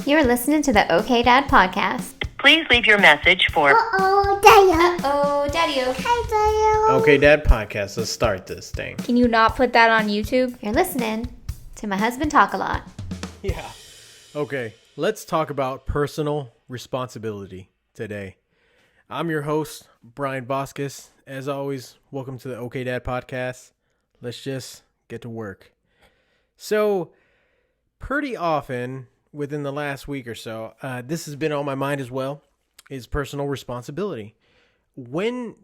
You're listening to the OK Dad podcast. Please leave your message for Daddy. Okay, Dad podcast. Let's start this thing. Can you not put that on YouTube? You're listening to my husband talk a lot. Yeah. Okay, let's talk about personal responsibility today. I'm your host, Brian Boscus. As always, welcome to the OK Dad podcast. Let's just get to work. So, pretty often within the last week or so, this has been on my mind as well, is personal responsibility. When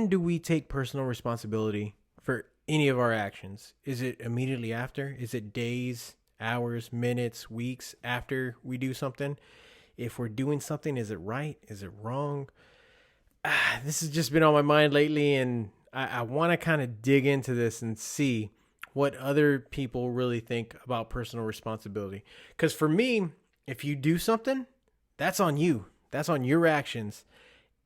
do we take personal responsibility for any of our actions? Is it immediately after? Is it days, hours, minutes, weeks after we do something? If we're doing something, is it right? Is it wrong? This has just been on my mind lately, and I want to kind of dig into this and see what other people really think about personal responsibility. Because for me, if you do something, that's on you. That's on your actions.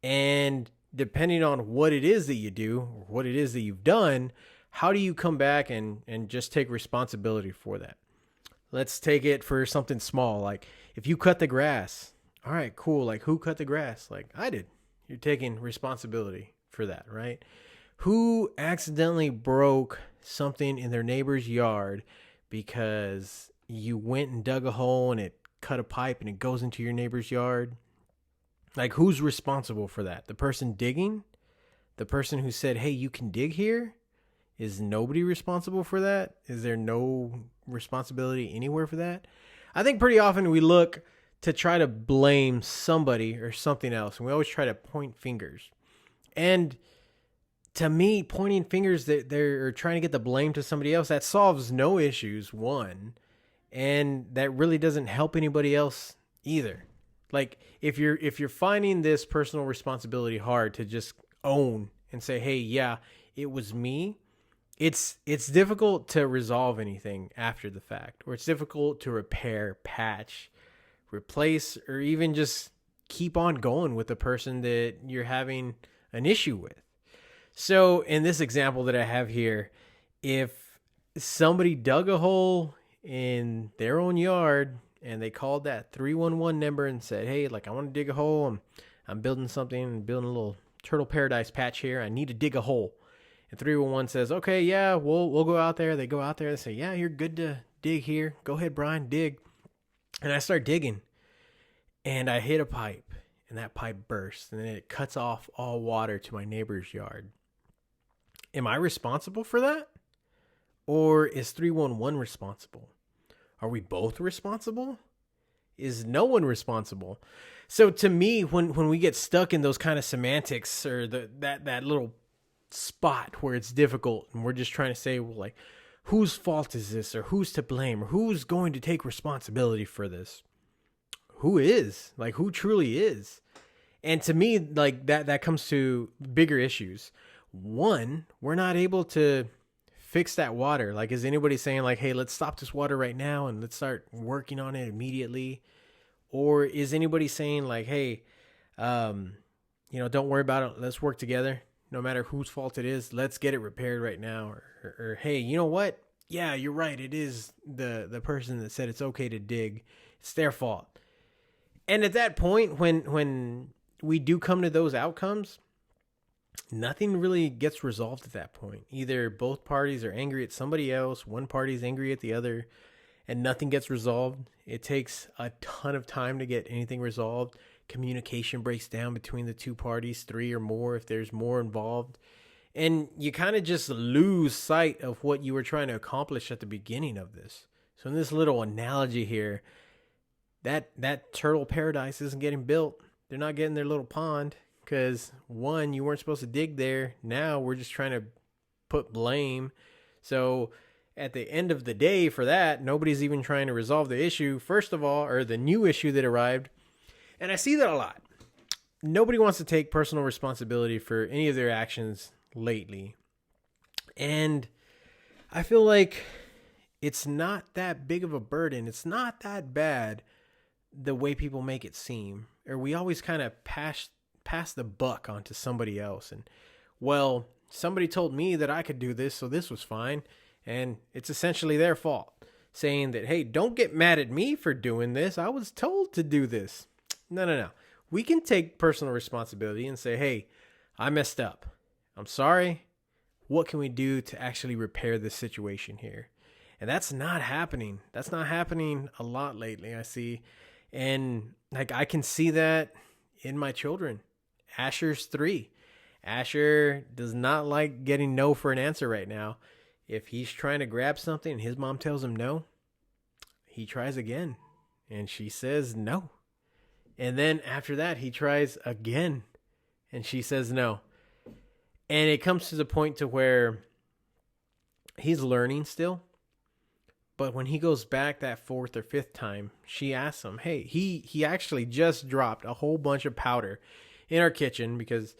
And depending on what it is that you do, or what it is that you've done, how do you come back and just take responsibility for that? Let's take it for something small. Like if you cut the grass, all right, cool. Like who cut the grass? Like I did. You're taking responsibility for that, right? Who accidentally broke something in their neighbor's yard because you went and dug a hole and it cut a pipe and it goes into your neighbor's yard? Like, who's responsible for that? The person digging? The person who said, hey, you can dig here? Is nobody responsible for that? Is there no responsibility anywhere for that? I think pretty often we look to try to blame somebody or something else, and we always try to point fingers. And to me, pointing fingers that they're trying to get the blame to somebody else, that solves no issues, one, and that really doesn't help anybody else either. Like if you're finding this personal responsibility hard to just own and say, hey, yeah, it was me, it's difficult to resolve anything after the fact, or it's difficult to repair, patch, replace, or even just keep on going with the person that you're having an issue with. So in this example that I have here, if somebody dug a hole in their own yard and they called that 311 number and said, hey, like I want to dig a hole. I'm building something, building a little turtle paradise patch here. I need to dig a hole. And 311 says, okay, yeah, we'll go out there. They go out there and say, yeah, you're good to dig here. Go ahead, Brian, dig. And I start digging and I hit a pipe and that pipe bursts and then it cuts off all water to my neighbor's yard. Am I responsible for that? Or is 311 responsible? Are we both responsible? Is no one responsible? So to me, when we get stuck in those kind of semantics or that little spot where it's difficult and we're just trying to say, well, like, whose fault is this? Or who's to blame? Or who's going to take responsibility for this? Who is? Like, who truly is? And to me, like that comes to bigger issues. One, we're not able to fix that water. Like, is anybody saying like, hey, let's stop this water right now and let's start working on it immediately? Or is anybody saying like, hey, don't worry about it. Let's work together. No matter whose fault it is, let's get it repaired right now. Or hey, you know what? Yeah, you're right. It is the person that said it's okay to dig. It's their fault. And at that point, when we do come to those outcomes, nothing really gets resolved at that point. Either both parties are angry at somebody else, one party's angry at the other, and nothing gets resolved. It takes a ton of time to get anything resolved. Communication breaks down between the two parties, 3 or more if there's more involved. And you kind of just lose sight of what you were trying to accomplish at the beginning of this. So in this little analogy here, that turtle paradise isn't getting built. They're not getting their little pond. Because, one, you weren't supposed to dig there. Now we're just trying to put blame. So at the end of the day for that, nobody's even trying to resolve the issue, first of all, or the new issue that arrived. And I see that a lot. Nobody wants to take personal responsibility for any of their actions lately. And I feel like it's not that big of a burden. It's not that bad the way people make it seem. Or we always kind of pass the buck onto somebody else. And, well, somebody told me that I could do this, so this was fine. And it's essentially their fault. saying that, hey, don't get mad at me for doing this. I was told to do this. No. We can take personal responsibility and say, hey, I messed up. I'm sorry. What can we do to actually repair this situation here? And that's not happening. That's not happening a lot lately, I see. And like I can see that in my children. Asher's 3. Asher does not like getting no for an answer right now. If he's trying to grab something and his mom tells him no, he tries again. And she says no. And then after that, he tries again. And she says no. And it comes to the point to where he's learning still. But when he goes back that fourth or fifth time, she asks him, hey, he actually just dropped a whole bunch of powder in our kitchen because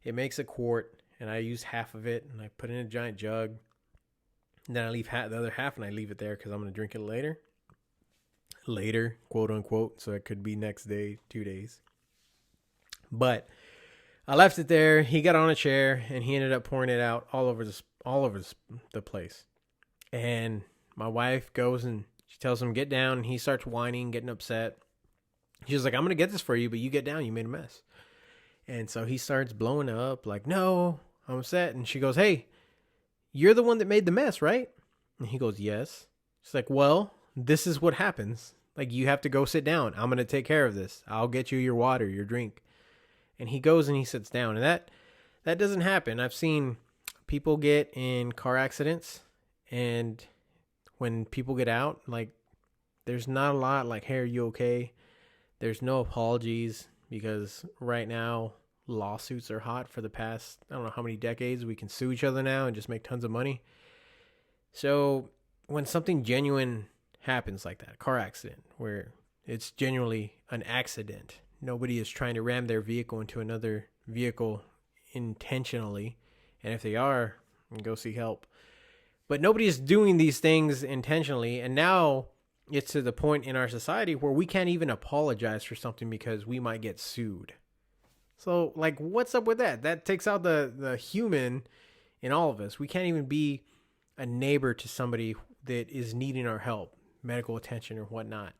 it makes a quart and I use half of it and I put it in a giant jug. And then I leave the other half and I leave it there because I'm going to drink it later. Later, quote unquote. So it could be next day, 2 days. But I left it there. He got on a chair and he ended up pouring it out all over the place. And my wife goes and she tells him, get down. And he starts whining, getting upset. She's like, I'm going to get this for you, but you get down. You made a mess. And so he starts blowing up like, no, I'm upset. And she goes, hey, you're the one that made the mess, right? And he goes, yes. She's like, well, this is what happens. Like, you have to go sit down. I'm going to take care of this. I'll get you your water, your drink. And he goes and he sits down. And that doesn't happen. I've seen people get in car accidents, and when people get out, like, there's not a lot like, hey, are you okay? There's no apologies because right now lawsuits are hot for the past, I don't know how many decades. We can sue each other now and just make tons of money. So when something genuine happens like that, car accident, where it's genuinely an accident, nobody is trying to ram their vehicle into another vehicle intentionally. And if they are, go seek help. But nobody is doing these things intentionally. And now it's to the point in our society where we can't even apologize for something because we might get sued. So, like, what's up with that? That takes out the human in all of us. We can't even be a neighbor to somebody that is needing our help, medical attention or whatnot.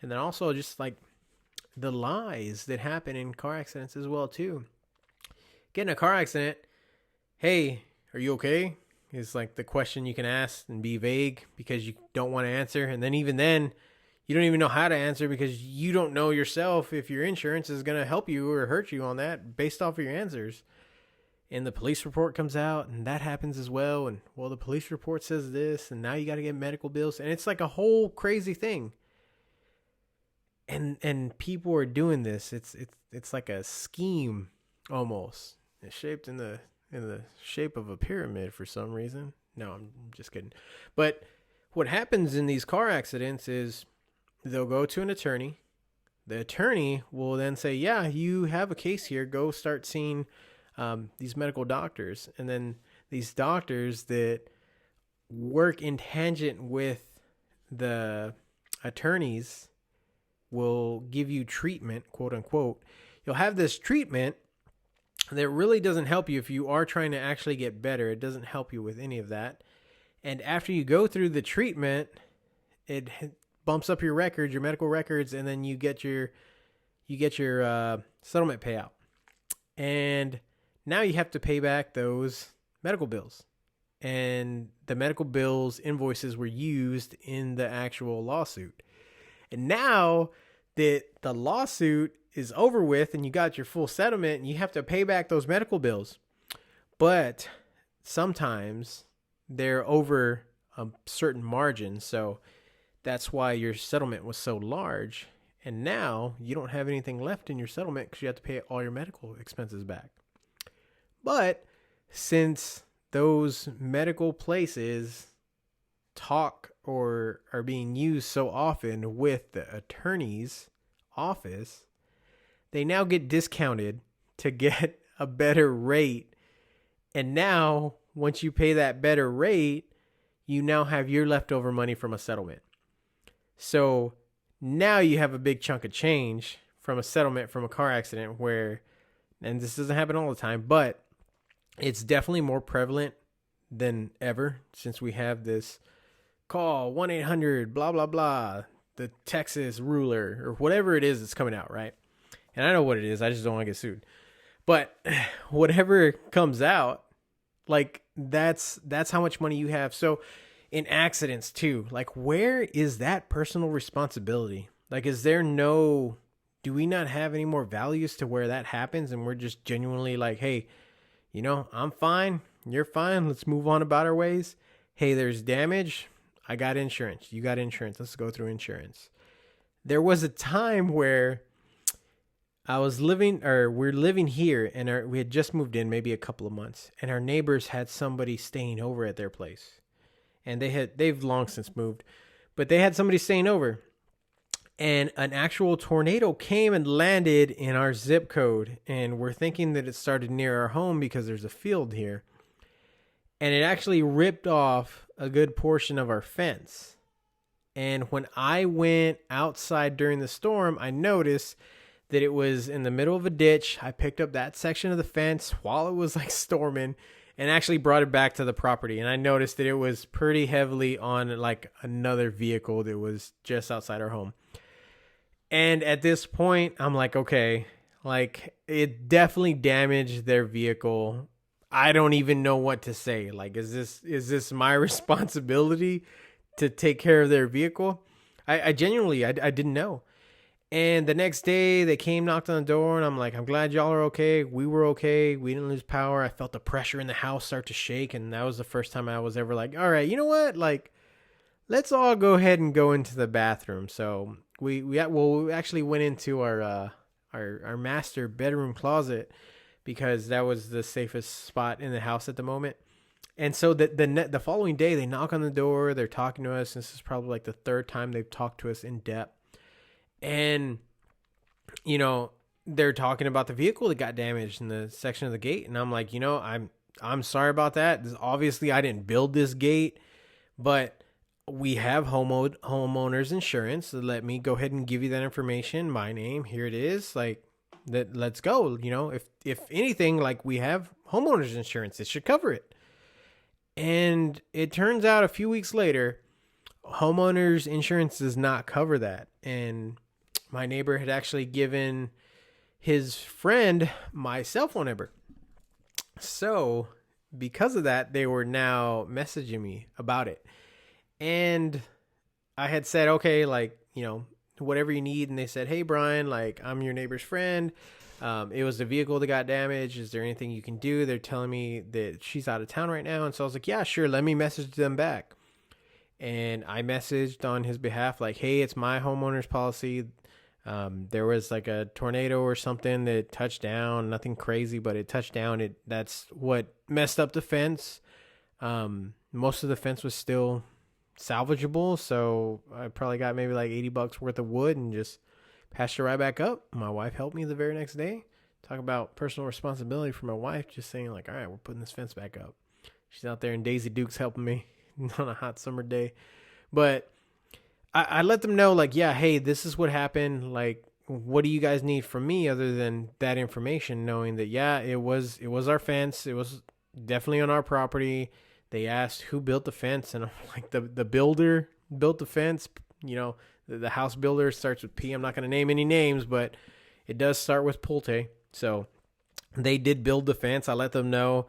And then also just like the lies that happen in car accidents as well too. Get in a car accident, hey, are you okay? Is like the question you can ask and be vague because you don't want to answer. And then even then, you don't even know how to answer because you don't know yourself if your insurance is going to help you or hurt you on that based off of your answers. And the police report comes out and that happens as well. And well, the police report says this and now you got to get medical bills. And it's like a whole crazy thing. And people are doing this. It's like a scheme almost. It's shaped in the shape of a pyramid for some reason. No, I'm just kidding. But what happens in these car accidents is they'll go to an attorney. The attorney will then say, yeah, you have a case here. Go start seeing these medical doctors. And then these doctors that work in tangent with the attorneys will give you treatment, quote unquote. You'll have this treatment that really doesn't help you if you are trying to actually get better. It doesn't help you with any of that. And after you go through the treatment, it bumps up your records, your medical records, and then you get your settlement payout. And now you have to pay back those medical bills. And the medical bills invoices were used in the actual lawsuit. And now that the lawsuit is over with and you got your full settlement and you have to pay back those medical bills. But sometimes they're over a certain margin. So that's why your settlement was so large. And now you don't have anything left in your settlement because you have to pay all your medical expenses back. But since those medical places talk or are being used so often with the attorney's office, they now get discounted to get a better rate. And now, once you pay that better rate, you now have your leftover money from a settlement. So now you have a big chunk of change from a settlement from a car accident where, and this doesn't happen all the time, but it's definitely more prevalent than ever since we have this call 1-800 blah blah blah, the Texas ruler, or whatever it is that's coming out, right? And I know what it is, I just don't want to get sued. But whatever comes out, like that's how much money you have. So in accidents too, like where is that personal responsibility? Like, do we not have any more values to where that happens and we're just genuinely like, hey, I'm fine, you're fine, let's move on about our ways. Hey, there's damage, I got insurance, you got insurance, let's go through insurance. There was a time where we're living here, and we had just moved in maybe a couple of months, and our neighbors had somebody staying over at their place. And they've long since moved, but they had somebody staying over. And an actual tornado came and landed in our zip code, and we're thinking that it started near our home because there's a field here. And it actually ripped off a good portion of our fence. And when I went outside during the storm, I noticed that it was in the middle of a ditch. I picked up that section of the fence while it was like storming and actually brought it back to the property. And I noticed that it was pretty heavily on like another vehicle that was just outside our home. And at this point, I'm like, okay, like it definitely damaged their vehicle. I don't even know what to say. Like, is this my responsibility to take care of their vehicle? I genuinely, I didn't know. And the next day they came, knocked on the door, and I'm like, I'm glad y'all are okay. We were okay. We didn't lose power. I felt the pressure in the house start to shake. And that was the first time I was ever like, all right, you know what? Like, let's all go ahead and go into the bathroom. So we actually went into our master bedroom closet because that was the safest spot in the house at the moment. And so the following day they knock on the door, they're talking to us. This is probably like the third time they've talked to us in depth. And, they're talking about the vehicle that got damaged in the section of the gate. And I'm like, I'm sorry about that. Obviously, I didn't build this gate, but we have homeowners insurance. So let me go ahead and give you that information. My name, here it is. Like, let's go. If anything, like we have homeowners insurance, it should cover it. And it turns out a few weeks later, homeowners insurance does not cover that. And my neighbor had actually given his friend my cell phone number. So because of that, they were now messaging me about it. And I had said, okay, like, whatever you need. And they said, hey, Brian, like, I'm your neighbor's friend. It was the vehicle that got damaged. Is there anything you can do? They're telling me that she's out of town right now. And so I was like, yeah, sure. Let me message them back. And I messaged on his behalf, like, hey, it's my homeowner's policy. There was like a tornado or something that touched down, nothing crazy, but it touched down. That's what messed up the fence. Most of the fence was still salvageable. So I probably got maybe like $80 worth of wood and just patched it right back up. My wife helped me the very next day. Talk about personal responsibility for my wife, just saying like, all right, we're putting this fence back up. She's out there in Daisy Dukes helping me on a hot summer day. But I let them know, like, yeah, hey, this is what happened. Like, what do you guys need from me other than that information, knowing that, yeah, it was our fence. It was definitely on our property. They asked who built the fence, and I'm like, the builder built the fence. The house builder starts with P. I'm not going to name any names, but it does start with Pulte. So they did build the fence. I let them know.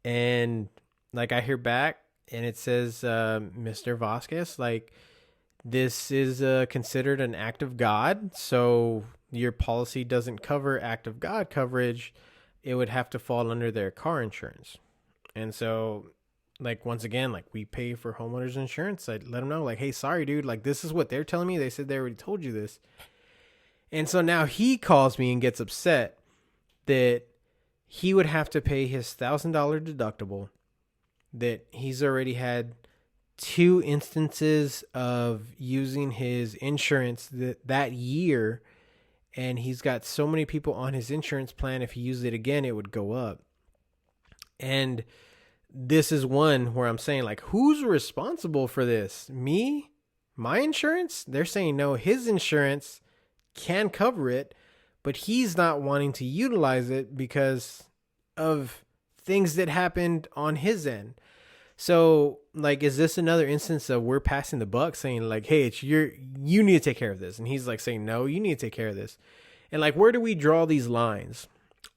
And like, I hear back and it says, Mr. Vasquez, like, this is considered an act of God. So your policy doesn't cover act of God coverage. It would have to fall under their car insurance. And so, like, once again, like, we pay for homeowners insurance. I let them know, like, hey, sorry, dude, like, this is what they're telling me. They said they already told you this. And so now he calls me and gets upset that he would have to pay his $1,000 deductible, that he's already had 2 instances of using his insurance that year. And he's got so many people on his insurance plan. If he used it again, it would go up. And this is one where I'm saying, like, who's responsible for this? Me? My insurance? They're saying no, his insurance can cover it, but he's not wanting to utilize it because of things that happened on his end. So like, is this another instance of we're passing the buck saying like, hey, you need to take care of this. And he's like saying, no, you need to take care of this. And like, where do we draw these lines?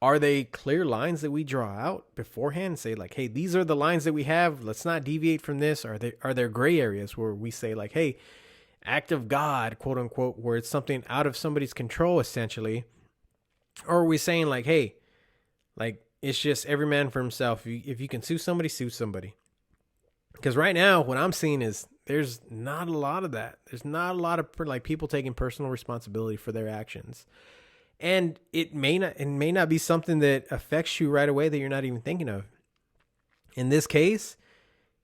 Are they clear lines that we draw out beforehand and say like, hey, these are the lines that we have. Let's not deviate from this. Are there gray areas where we say like, hey, act of God, quote unquote, where it's something out of somebody's control essentially? Or are we saying like, hey, like it's just every man for himself. If you can sue somebody, sue somebody. Because right now what I'm seeing is there's not a lot of that. There's not a lot of like people taking personal responsibility for their actions. And it may not be something that affects you right away that you're not even thinking of. In this case,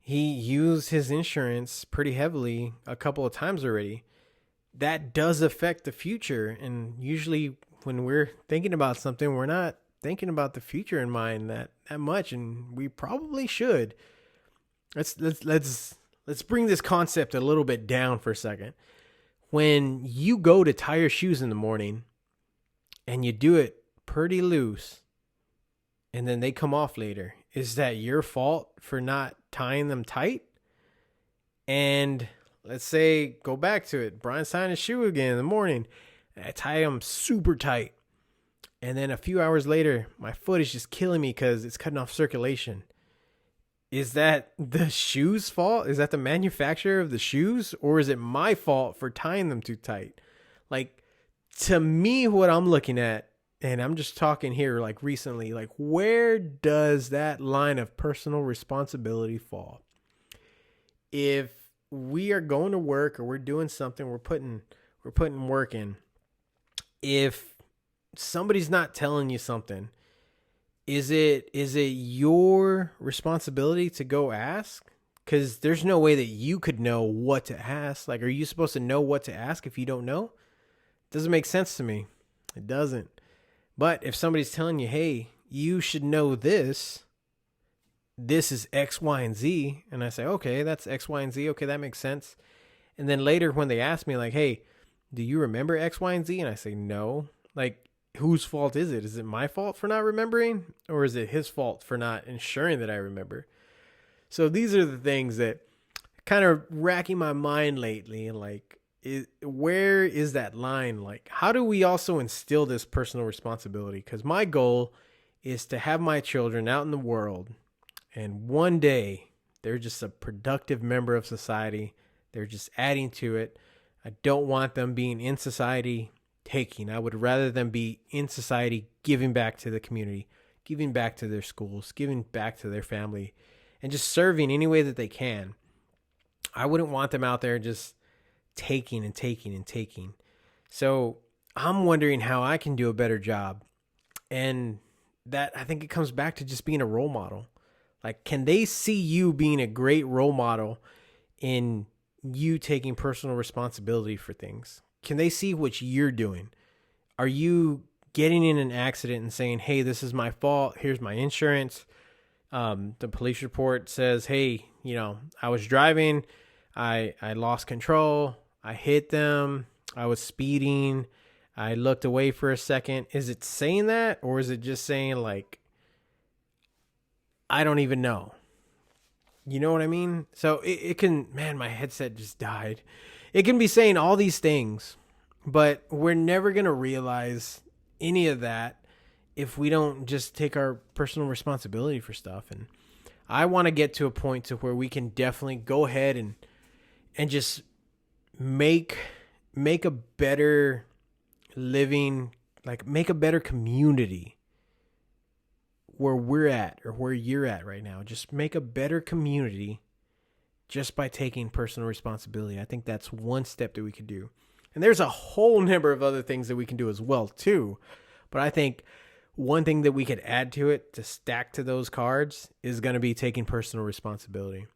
he used his insurance pretty heavily a couple of times already. That does affect the future. And usually when we're thinking about something, we're not thinking about the future in mind that much. And we probably should. Let's bring this concept a little bit down for a second. When you go to tie your shoes in the morning, and you do it pretty loose, and then they come off later, is that your fault for not tying them tight? And let's say, go back to it. Brian's tying his shoe again in the morning. And I tie them super tight. And then a few hours later, my foot is just killing me because it's cutting off circulation. Is that the shoe's fault? Is that the manufacturer of the shoes? Or is it my fault for tying them too tight? Like, to me, what I'm looking at, and I'm just talking here like recently, like where does that line of personal responsibility fall? If we are going to work or we're doing something, we're putting work in. If somebody's not telling you something, is it your responsibility to go ask? Because there's no way that you could know what to ask. Like, are you supposed to know what to ask if you don't know? Doesn't make sense to me. It doesn't. But if somebody's telling you, hey, you should know this is X, Y, and Z. And I say, okay, that's X, Y, and Z. Okay, that makes sense. And then later when they ask me like, hey, do you remember X, Y, and Z? And I say, no. Like, whose fault is it? Is it my fault for not remembering? Or is it his fault for not ensuring that I remember? So these are the things that kind of racking my mind lately. And like, where is that line? Like, how do we also instill this personal responsibility? Because my goal is to have my children out in the world, and one day they're just a productive member of society. They're just adding to it. I don't want them being in society taking. I would rather them be in society giving back to the community, giving back to their schools, giving back to their family, and just serving any way that they can. I wouldn't want them out there just taking and taking and taking. So I'm wondering how I can do a better job. And that, I think it comes back to just being a role model. Like, can they see you being a great role model in you taking personal responsibility for things? Can they see what you're doing? Are you getting in an accident and saying, hey, this is my fault. Here's my insurance. The police report says, hey, I was driving. I lost control. I hit them. I was speeding. I looked away for a second. Is it saying that? Or is it just saying like, I don't even know? You know what I mean? So it can, man, my headset just died. It can be saying all these things, but we're never going to realize any of that if we don't just take our personal responsibility for stuff. And I want to get to a point to where we can definitely go ahead and just make a better living, like make a better community where we're at or where you're at right now. Just make a better community just by taking personal responsibility. I think that's one step that we could do. And there's a whole number of other things that we can do as well too. But I think one thing that we could add to it to stack to those cards is going to be taking personal responsibility.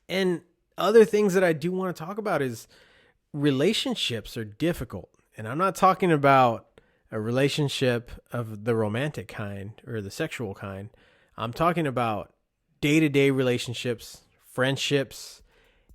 And other things that I do want to talk about is relationships are difficult. And I'm not talking about a relationship of the romantic kind or the sexual kind. I'm talking about day-to-day relationships, friendships,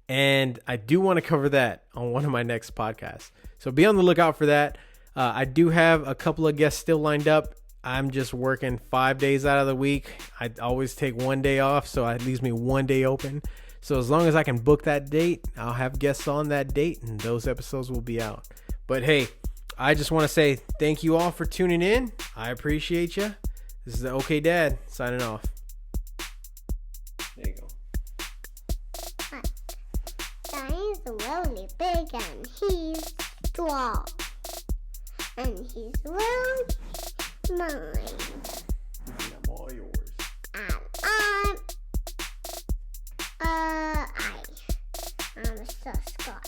and I do want to cover that on one of my next podcasts. So be on the lookout for that. I do have a couple of guests still lined up. I'm just working 5 days out of the week. I always take one day off, so it leaves me one day open. So as long as I can book that date, I'll have guests on that date and those episodes will be out. But hey, I just want to say thank you all for tuning in. I appreciate you. This is the OK Dad signing off. There you go. He's really big and he's strong. And he's really mine. I'm all yours. And I'm so Scott.